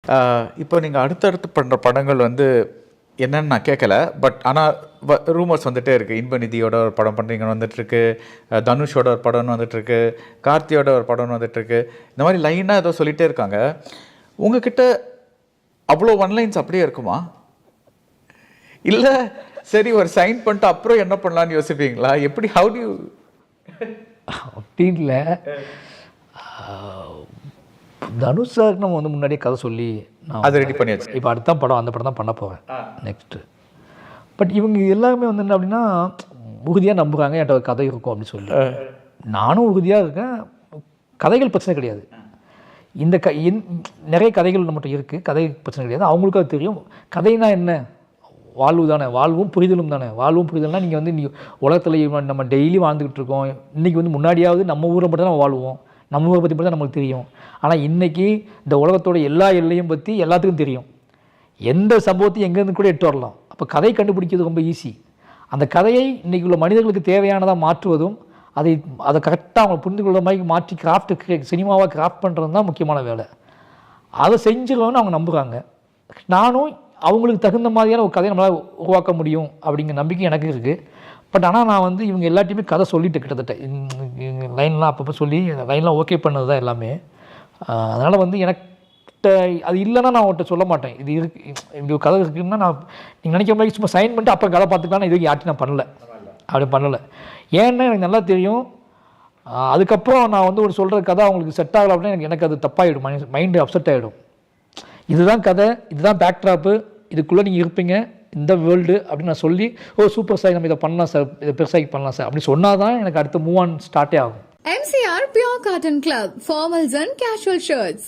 இப்போ நீங்கள் அடுத்தடுத்து பண்ணுற படங்கள் வந்து என்னன்னு நான் கேட்கல. பட் ஆனால் ரூமர்ஸ் வந்துகிட்டே இருக்குது. இன்பநிதியோட ஒரு படம் பண்ணுறீங்கன்னு வந்துட்டுருக்கு, தனுஷோட ஒரு படம்னு வந்துட்டுருக்கு, கார்த்தியோட ஒரு படம்னு வந்துட்டுருக்கு. இந்த மாதிரி லைனாக ஏதோ சொல்லிகிட்டே இருக்காங்க. உங்ககிட்ட அவ்வளோ ஒன்லைன்ஸ் அப்படியே இருக்குமா? இல்லை சரி ஒரு சைன் பண்ணிட்டு அப்புறம் என்ன பண்ணலான்னு யோசிப்பீங்களா? எப்படி ஹவு டு யூ? அப்படி இல்லை. தனுஷ் சாருக்கு நம்ம வந்து முன்னாடியே கதை சொல்லி நான் அதை ரெடி பண்ணியாச்சு. இப்போ அடுத்த படம் அந்த படம் தான் பண்ண போவேன் நெக்ஸ்ட்டு. பட் இவங்க எல்லாருமே வந்து என்ன அப்படின்னா உறுதியாக நம்புகிறாங்க என்கிட்ட ஒரு கதை இருக்கும் அப்படின்னு சொல்லி. நானும் உறுதியாக இருக்கேன். கதைகள் பிரச்சனை கிடையாது. இந்த நிறைய கதைகள் நம்மகிட்ட இருக்குது. கதை பிரச்சனை கிடையாது. அவங்களுக்கும் அது தெரியும். கதைனா என்ன? வாழ்வு தானே. வாழ்வும் புரிதலும் தானே. வாழ்வும் புரிதல்னால் நீங்கள் வந்து உலகத்தில் நம்ம டெய்லி வாழ்ந்துக்கிட்டு இருக்கோம். இன்றைக்கி வந்து முன்னாடியாவது நம்ம ஊரை மட்டும் தான் நம்ம வாழ்வோம், நம்ம ஊரை பற்றி மட்டும் தான் நம்மளுக்கு தெரியும். ஆனால் இன்றைக்கி இந்த உலகத்தோட எல்லா எல்லையும் பற்றி எல்லாத்துக்கும் தெரியும். எந்த சம்பவத்தையும் எங்கேருந்து கூட எடுத்து வரலாம். அப்போ கதை கண்டுபிடிக்கிறது ரொம்ப ஈஸி. அந்த கதையை இன்றைக்கி உள்ள மனிதர்களுக்கு தேவையானதாக மாற்றுவதும் அதை கரெக்டாக அவங்க புரிந்து கொள்கிற மாதிரி மாற்றி சினிமாவாக கிராஃப்ட் பண்ணுறது தான் முக்கியமான வேலை. அதை செஞ்சிருவோன்னு அவங்க நம்புகிறாங்க. நானும் அவங்களுக்கு தகுந்த மாதிரியான ஒரு கதையை நம்மளால் உருவாக்க முடியும் அப்படிங்கிற நம்பிக்கை எனக்கு இருக்குது. பட் ஆனால் நான் வந்து இவங்க எல்லாத்தையுமே கதை சொல்லிவிட்டு கிட்டத்தட்ட லைன்லாம் அப்பப்போ சொல்லி லைன்லாம் ஓகே பண்ணது தான் எல்லாமே. அதனால் வந்து எனக்கிட்ட அது இல்லைன்னா நான் அவங்கள்ட்ட சொல்ல மாட்டேன். இது இருக்கு, இப்படி ஒரு கதை இருக்குன்னா நான் நீங்கள் நினைக்கிற மாதிரி சும்மா சைன் பண்ணிட்டு அப்புறம் கதை பார்த்துக்கலாம் இது யார்ட்டையும் நான் பண்ணலை. அப்படி பண்ணலை. ஏன்னா எனக்கு நல்லா தெரியும். அதுக்கப்புறம் நான் வந்து ஒரு சொல்கிற கதை அவங்களுக்கு செட் ஆகலை அப்படின்னா எனக்கு அது தப்பாகிடும். மைண்டு அப்செட் ஆகிடும். இதுதான் கதை, இதுதான் பேக்ட்ராப்பு, இதுக்குள்ளே நீங்கள் இருப்பீங்க இந்த வேர்ல்டு அப்படின்னு நான் சொல்லி சூப்பர் சார் நம்ம இதை பண்ணலாம் சார், இதை பெருசாகி பண்ணலாம் சார் அப்படி சொன்னால் தான் எனக்கு அடுத்த மூவ் ஆன் ஸ்டார்ட்டே ஆகும். MCR Pure Cotton Club, formals and casual shirts.